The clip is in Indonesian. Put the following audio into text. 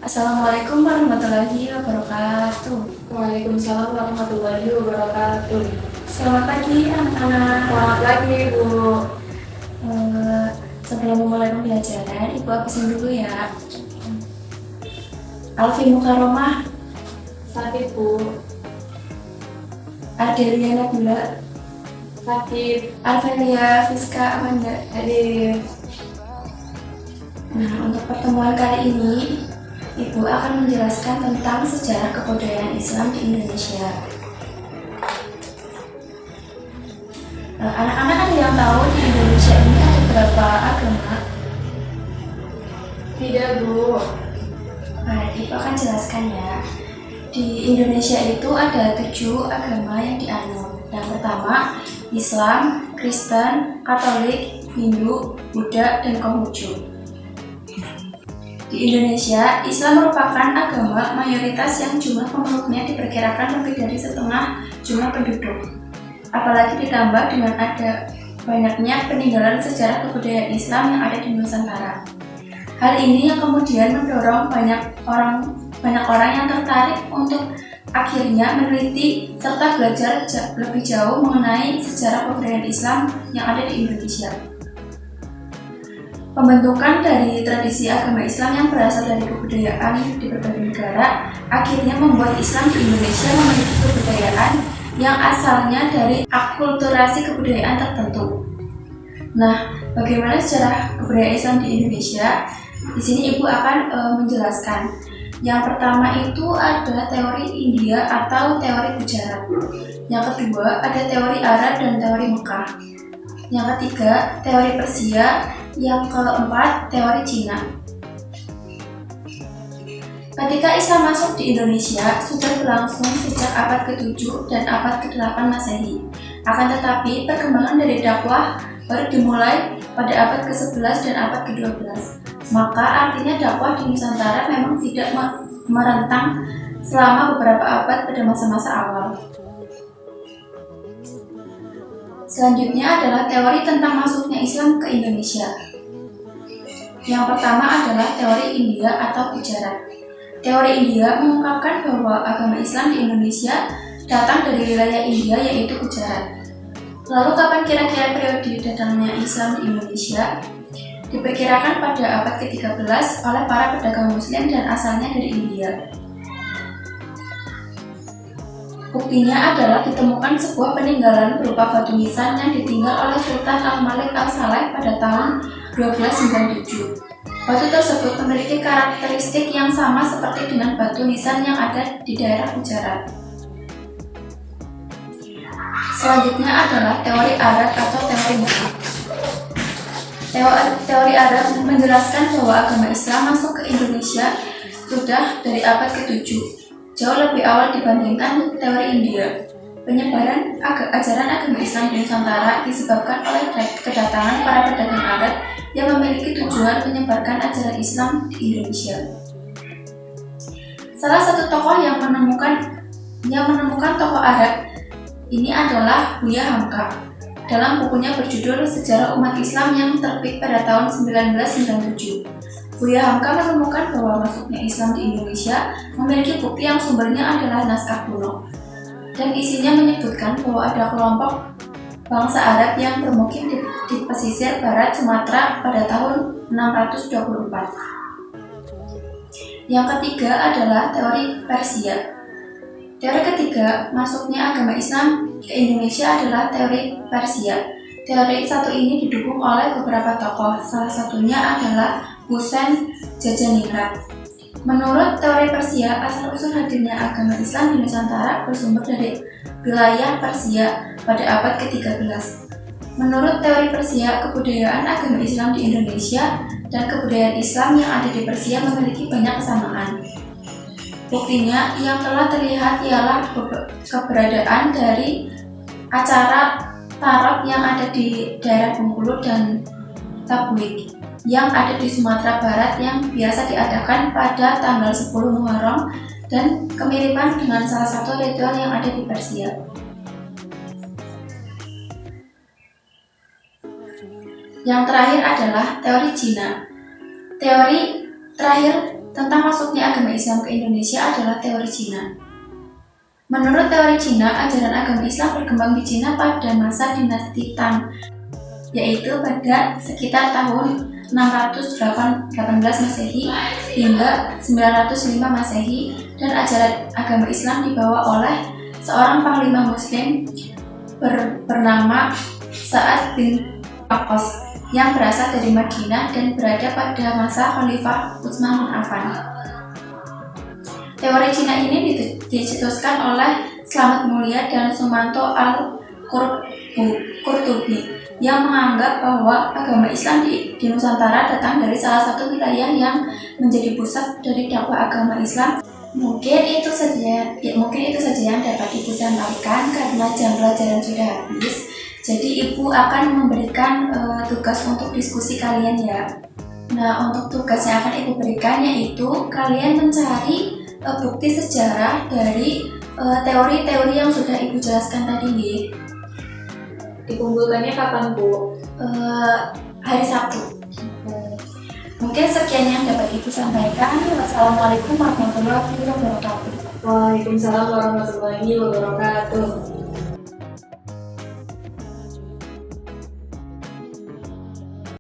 Assalamualaikum warahmatullahi wabarakatuh. Waalaikumsalam warahmatullahi wabarakatuh. Selamat pagi anak-anak. Selamat pagi Bu. Sebelum memulai pembelajaran, Ibu abisin dulu ya. Alfi Mukaromah, Sakit Bu. Ardelia Nabila, Sakit. Arvelia Fiska Amanda. Hadir. Nah, untuk pertemuan kali ini, Ibu akan menjelaskan tentang sejarah kebudayaan Islam di Indonesia. Anak-anak ada yang tahu di Indonesia ini ada berapa agama? Tidak Bu. Nah, Ibu akan jelaskan ya. Di Indonesia itu ada 7 agama yang dianut. Yang pertama, Islam, Kristen, Katolik, Hindu, Buddha, dan Konghucu. Di Indonesia, Islam merupakan agama mayoritas yang jumlah pemeluknya diperkirakan lebih dari setengah jumlah penduduk. Apalagi ditambah dengan ada banyaknya peninggalan sejarah kebudayaan Islam yang ada di Nusantara. Hal ini yang kemudian mendorong banyak orang yang tertarik untuk akhirnya meneliti serta belajar lebih jauh mengenai sejarah kebudayaan Islam yang ada di Indonesia. Pembentukan dari tradisi agama Islam yang berasal dari kebudayaan di berbagai negara akhirnya membuat Islam di Indonesia memiliki kebudayaan yang asalnya dari akulturasi kebudayaan tertentu. Nah, bagaimana sejarah kebudayaan Islam di Indonesia? Di sini Ibu akan menjelaskan. Yang pertama itu ada teori India atau teori Gujarat. Yang kedua ada teori Arab dan teori Mekah. Yang ketiga teori Persia. Yang keempat teori Cina. Ketika Islam masuk di Indonesia sudah berlangsung sejak abad ke-7 dan abad ke-8 Masehi. Akan tetapi perkembangan dari dakwah baru dimulai pada abad ke-11 dan abad ke-12. Maka artinya dakwah di Nusantara memang tidak merentang selama beberapa abad pada masa-masa awal. Selanjutnya adalah teori tentang masuknya Islam ke Indonesia. Yang pertama adalah teori India atau Gujarat. Teori India mengungkapkan bahwa agama Islam di Indonesia datang dari wilayah India yaitu Gujarat. Lalu kapan kira-kira periode datangnya Islam di Indonesia? Diperkirakan pada abad ke-13 oleh para pedagang Muslim dan asalnya dari India. Buktinya adalah ditemukan sebuah peninggalan berupa batu nisan yang ditinggal oleh Sultan Al-Malik Al-Saleh pada tahun 1297. Batu tersebut memiliki karakteristik yang sama seperti dengan batu nisan yang ada di daerah Gujarat. Selanjutnya adalah teori Arab atau teori Mekah. Teori Arab menjelaskan bahwa agama Islam masuk ke Indonesia sudah dari abad ke-7. Jauh lebih awal dibandingkan teori India. Penyebaran ajaran agama Islam di Nusantara disebabkan oleh kedatangan para pedagang Arab yang memiliki tujuan menyebarkan ajaran Islam di Indonesia. Salah satu tokoh yang menemukan tokoh Arab ini adalah Buya Hamka. Dalam bukunya berjudul Sejarah Umat Islam yang terbit pada tahun 1997. Buya Hamka menemukan bahwa masuknya Islam di Indonesia memiliki bukti yang sumbernya adalah naskah kuno. Dan isinya menyebutkan bahwa ada kelompok bangsa Arab yang bermukim di pesisir barat Sumatera pada tahun 624. Yang ketiga adalah teori Persia. Teori ketiga masuknya agama Islam ke Indonesia adalah teori Persia. Teori satu ini didukung oleh beberapa tokoh, salah satunya adalah Husain Jajaningrat. Menurut teori Persia, asal-usul hadirnya agama Islam di Nusantara bersumber dari wilayah Persia pada abad ke-13. Menurut teori Persia, kebudayaan agama Islam di Indonesia dan kebudayaan Islam yang ada di Persia memiliki banyak kesamaan. Buktinya, yang telah terlihat ialah keberadaan dari acara tarot yang ada di daerah Bengkulu dan Tabuik yang ada di Sumatera Barat yang biasa diadakan pada tanggal 10 Muharram dan kemiripan dengan salah satu ritual yang ada di Persia. Yang terakhir adalah teori Cina. Teori terakhir tentang masuknya agama Islam ke Indonesia adalah teori Cina. Menurut teori Cina, ajaran agama Islam berkembang di Cina pada masa dinasti Tang, yaitu pada sekitar tahun 618 Masehi hingga 905 Masehi, dan ajaran agama Islam dibawa oleh seorang panglima muslim bernama Sa'ad bin Waqqas yang berasal dari Madinah dan berada pada masa Khalifah Utsman bin Affan. Teori Cina ini dicetuskan oleh Slamet Mulia dan Sumanto Al-Qurtubi yang menganggap bahwa agama Islam di Nusantara datang dari salah satu wilayah yang menjadi pusat dari dakwah agama Islam. Mungkin itu saja yang dapat Ibu sampaikan karena jam pelajaran sudah habis. Jadi Ibu akan memberikan tugas untuk diskusi kalian ya. Nah, untuk tugas yang akan Ibu berikan yaitu kalian mencari bukti sejarah dari teori-teori yang sudah Ibu jelaskan tadi. Dikumpulkannya kapan, Bu? Hari Sabtu. Mungkin sekian yang dapat Ibu sampaikan. Wassalamualaikum warahmatullahi wabarakatuh. Waalaikumsalam warahmatullahi wabarakatuh.